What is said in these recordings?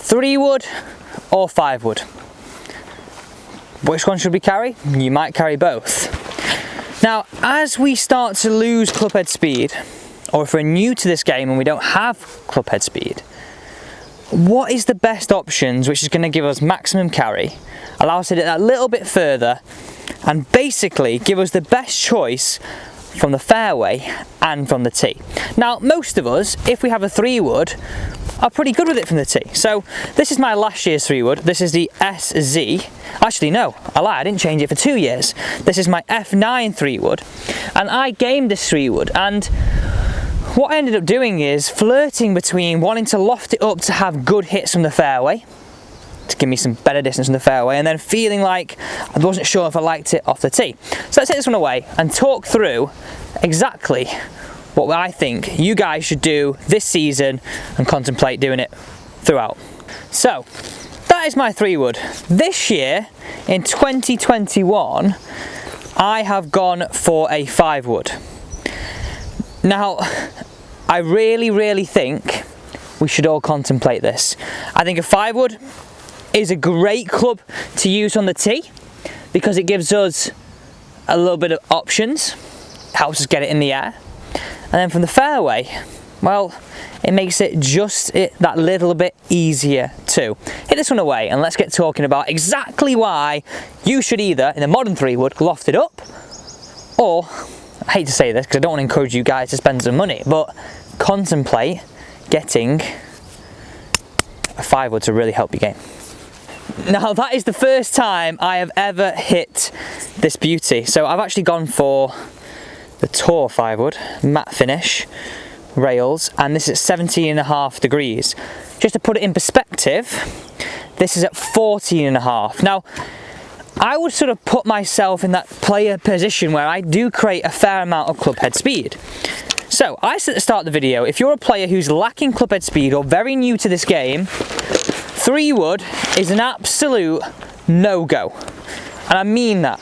3-wood or 5-wood? Which one should we carry? You might carry both. Now, as we start to lose clubhead speed, or if we're new to this game and we don't have clubhead speed, what is the best options which is going to give us maximum carry, allow us to hit that little bit further, and basically give us the best choice from the fairway and from the tee? Now, most of us, if we have a 3-wood, are pretty good with it from the tee. So this is my last year's 3-wood. This is the SZ. Actually, no, I lied, I didn't change it for 2 years. This is my F9 3-wood, and I gamed this 3-wood, and what I ended up doing is flirting between wanting to loft it up to have good hits from the fairway, to give me some better distance from the fairway, and then feeling like I wasn't sure if I liked it off the tee. So let's take this one away and talk through exactly what I think you guys should do this season and contemplate doing it throughout. So that is my 3-wood. This year, in 2021, I have gone for a 5-wood. Now, I really think we should all contemplate this. I think a 5-wood is a great club to use on the tee because it gives us a little bit of options, helps us get it in the air, and then from the fairway, well, it makes it just that little bit easier too. Hit this one away and let's get talking about exactly why you should either, in a modern 3-wood, loft it up, or, I hate to say this because I don't want to encourage you guys to spend some money, but contemplate getting a 5-wood to really help your game. Now, that is the first time I have ever hit this beauty. So I've actually gone for the Tour 5-wood, matte finish, rails, and this is at 17.5 degrees. Just to put it in perspective, this is at 14.5. Now, I would sort of put myself in that player position where I do create a fair amount of clubhead speed. So, I said at the start of the video, if you're a player who's lacking clubhead speed or very new to this game, 3-wood is an absolute no-go. And I mean that.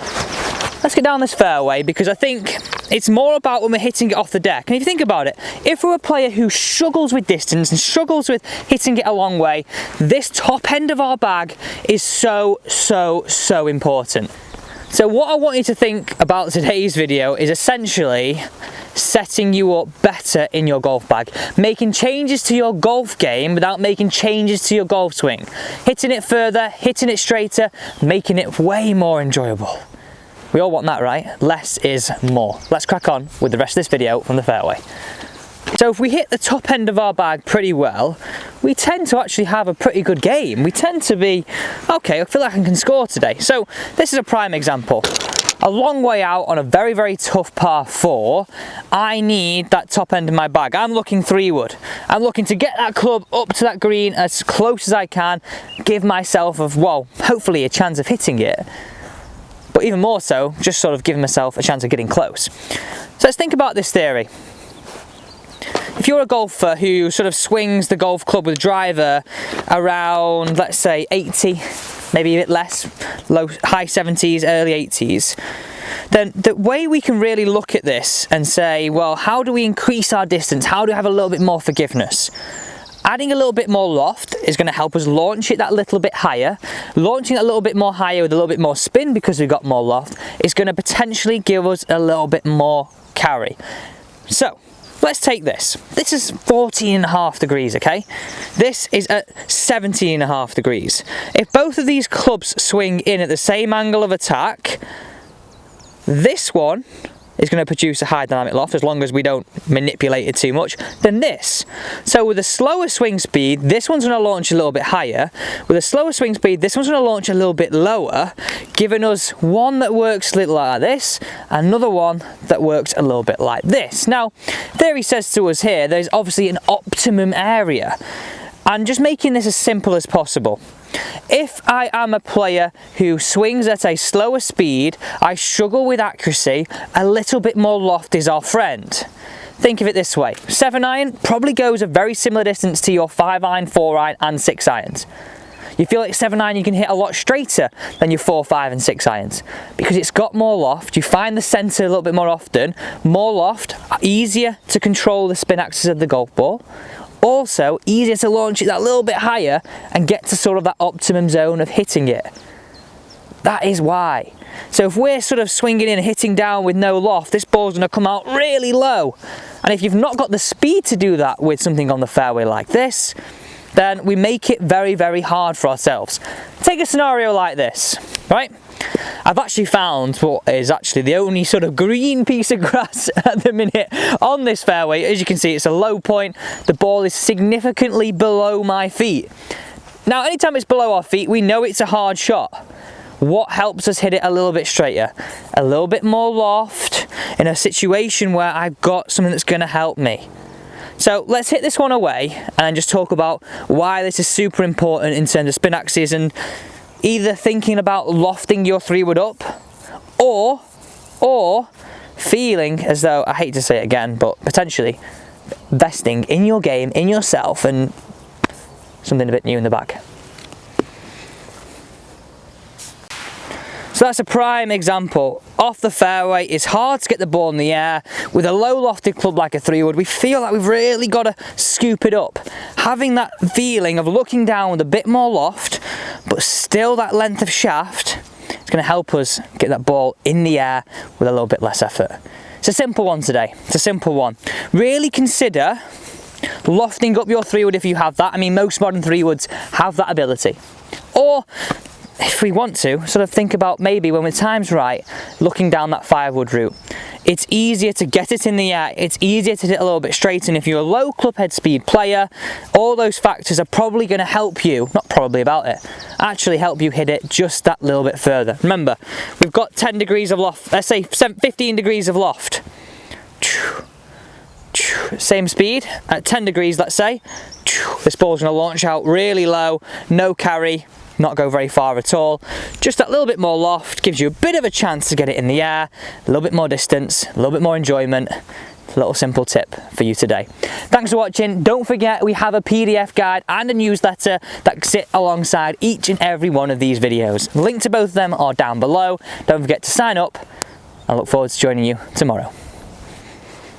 Let's get down this fairway because I think it's more about when we're hitting it off the deck. And if you think about it, if we're a player who struggles with distance and struggles with hitting it a long way, this top end of our bag is so important. So what I want you to think about today's video is essentially setting you up better in your golf bag, making changes to your golf game without making changes to your golf swing, hitting it further, hitting it straighter, making it way more enjoyable. We all want that, right? Less is more. Let's crack on with the rest of this video from the fairway. So if we hit the top end of our bag pretty well, we tend to actually have a pretty good game. We tend to be, okay, I feel like I can score today. So this is a prime example. A long way out on a very tough par 4, I need that top end of my bag. I'm looking 3-wood. I'm looking to get that club up to that green as close as I can, give myself, hopefully a chance of hitting it. But even more so, just sort of giving myself a chance of getting close. So let's think about this theory. If you're a golfer who sort of swings the golf club with driver around, let's say 80, maybe a bit less, high 70s, early 80s, then the way we can really look at this and say, well, how do we increase our distance? How do we have a little bit more forgiveness? Adding a little bit more loft is going to help us launch it that little bit higher. Launching it a little bit more higher with a little bit more spin because we've got more loft is going to potentially give us a little bit more carry. So, let's take this. This is 14.5 degrees, okay? This is at 17.5 degrees. If both of these clubs swing in at the same angle of attack, this one is going to produce a high dynamic loft as long as we don't manipulate it too much than this. So with a slower swing speed, this one's going to launch a little bit higher. With a slower swing speed, this one's going to launch a little bit lower, giving us one that works a little like this, another one that works a little bit like this. Now, theory says to us here, there's obviously an optimum area, and just making this as simple as possible. If I am a player who swings at a slower speed, I struggle with accuracy, a little bit more loft is our friend. Think of it this way, 7-iron probably goes a very similar distance to your 5-iron, 4-iron and 6-irons. You feel like 7-iron you can hit a lot straighter than your 4, 5 and 6-irons because it's got more loft. You find the centre a little bit more often, more loft, easier to control the spin axis of the golf ball. also easier to launch it that little bit higher and get to sort of that optimum zone of hitting it. That is why. So if we're sort of swinging in and hitting down with no loft, this ball's going to come out really low. And if you've not got the speed to do that with something on the fairway like this, then we make it very, very hard for ourselves. Take a scenario like this, right? I've actually found what is actually the only sort of green piece of grass at the minute on this fairway. As you can see, it's a low point. The ball is significantly below my feet. Now, anytime it's below our feet, we know it's a hard shot. What helps us hit it a little bit straighter? A little bit more loft in a situation where I've got something that's going to help me. So let's hit this one away and just talk about why this is super important in terms of spin axes and either thinking about lofting your 3-wood up or feeling as though, I hate to say it again, but potentially investing in your game, in yourself, and something a bit new in the back. So that's a prime example. Off the fairway, it's hard to get the ball in the air. With a low lofted club like a 3-wood, we feel like we've really got to scoop it up. Having that feeling of looking down with a bit more loft, but still that length of shaft, it's going to help us get that ball in the air with a little bit less effort. It's a simple one today. It's a simple one. Really consider lofting up your 3-wood if you have that. I mean, most modern 3-woods have that ability. Or if we want to, sort of think about maybe when the time's right, looking down that 5-wood route. It's easier to get it in the air, it's easier to hit a little bit straight, and if you're a low club head speed player, all those factors are probably going to help you, not probably about it, actually help you hit it just that little bit further. Remember, we've got 10 degrees of loft, let's say 15 degrees of loft. Same speed, at 10 degrees let's say, this ball's going to launch out really low, no carry, not go very far at all. Just that little bit more loft gives you a bit of a chance to get it in the air, a little bit more distance, a little bit more enjoyment. A little simple tip for you today. Thanks for watching. Don't forget we have a PDF guide and a newsletter that sit alongside each and every one of these videos. Link to both of them are down below. Don't forget to sign up. I look forward to joining you tomorrow.